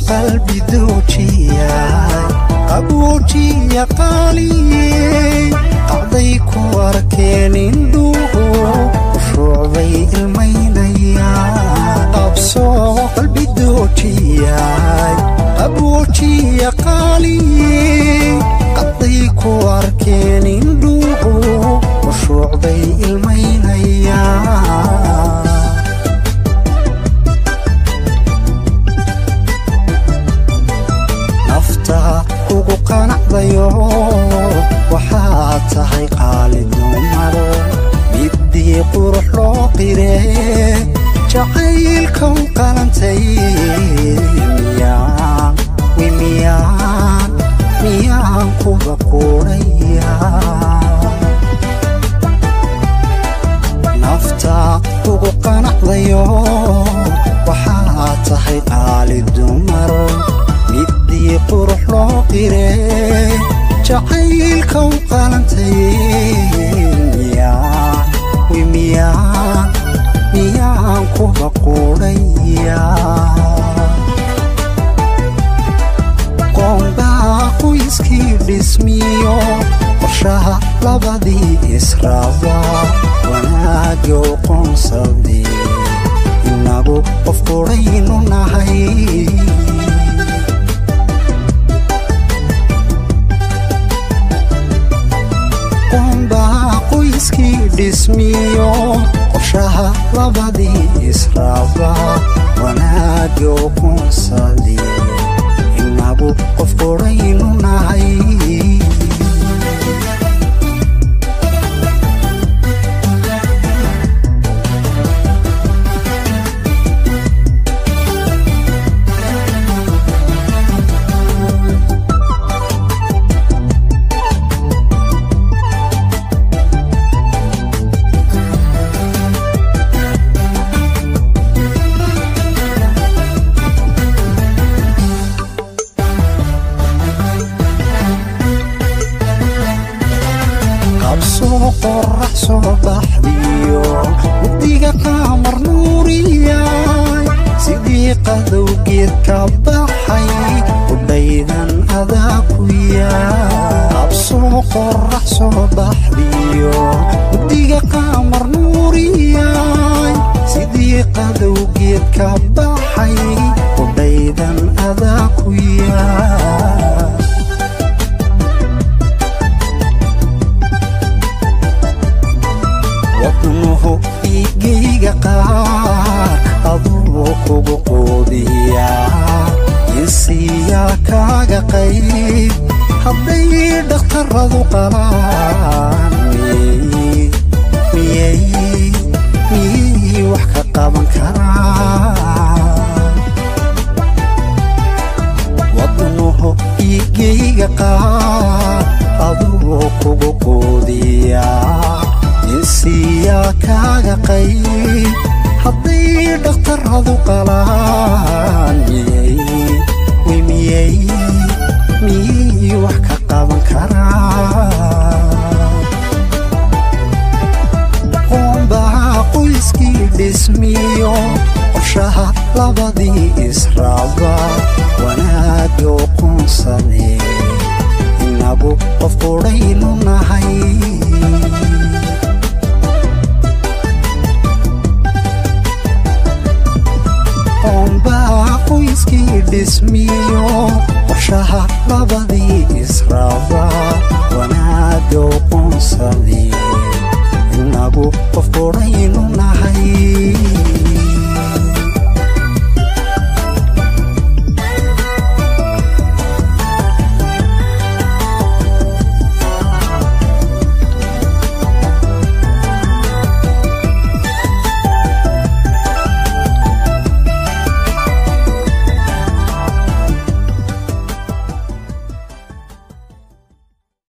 قلبي دوجيا أبوجي قالي قضيك واركين اندوه وشعبي المينيا أبصو قلبي دوجيا أبوجي قالي قضيك واركين اندوه وشعبي المينيا ugu qanacdayo waxaa tahay qaalid numaro midii qurux loo qiree jacaylka u qalantay miyaan kuba quraya nafta ugu qanacdayo waxaa tahay qaalid numaro midii qurux loo qiree jacaylka u qalantay miyaan kuba quraya qoonbaa qoyskii dhismiyo qorshaha labadii israaba wanaagyo qoonsadii inagu qof quraynu nahay qoyskii dhismiyo qorshaha labadii israaba wanaagyo qoonsadii inagu qof quraynu nahay قرح صباح ديو وديقة قمر نوريا صديقة ذوقيت كبحي ودايدا أذاكويا أبصو قرح صباح ديو وديقة قمر نوريا صديقة ذوقيت كبحي ودايدا أذاكويا igeyga qaar aduu kugu quudiya insiyaa kaaga qayb hadday dhakhtaradu qalaan miyay wax ka qaban karaan wadnuhu igeyga qaar aduu kugu quudiya insiyaa kaaga qayb hadday dhakhtaradu qalaan miyay wax ka qaban karaan qoonbaa qoyskii dhismiyo qorshaha labadii israaba wanaagyo qoonsadee inagu qof quraynu nahay qoyskii dhismiyo qorshaha labadii israaba wanaagyo qoonsadee inagu qof quraynu